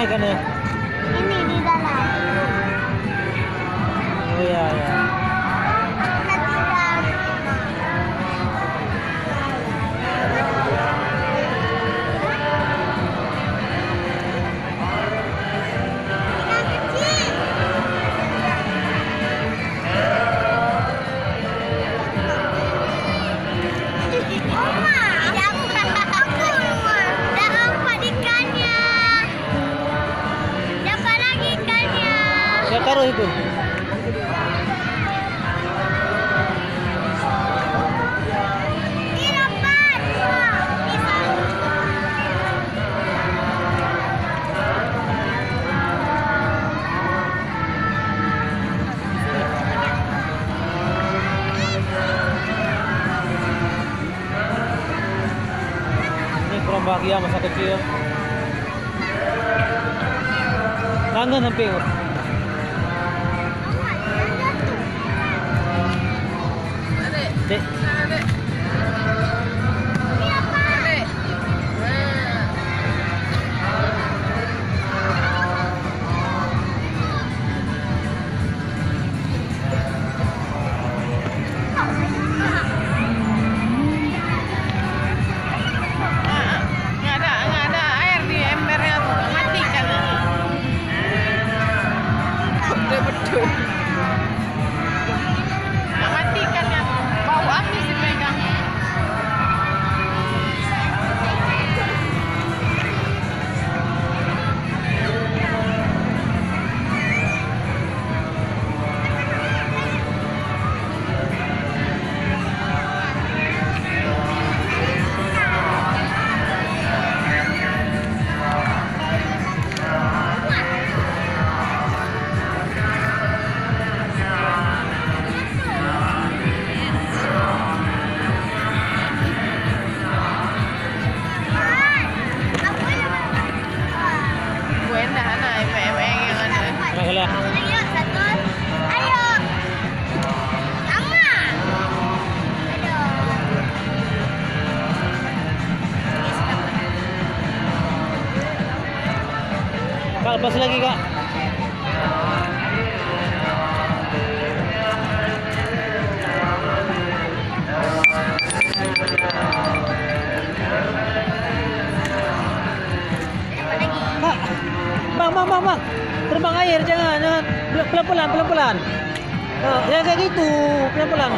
ikan ya? Ini di dalam. Oh iya ya. Saya taruh itu. Ini kurang bahagia masa kecil. Kangen hampir. Dek. Nggak ada air di embernya tuh, matikan. Betul. Nggak matikan ya, bau api sih pegang. Lah. Ayo, satu. Ayo. Mama. Ayo. Kak, lepas lagi kak. Kak, bang. Terbang air, jangan. Pelan-pelan. Jangan kayak gitu, pelan-pelan.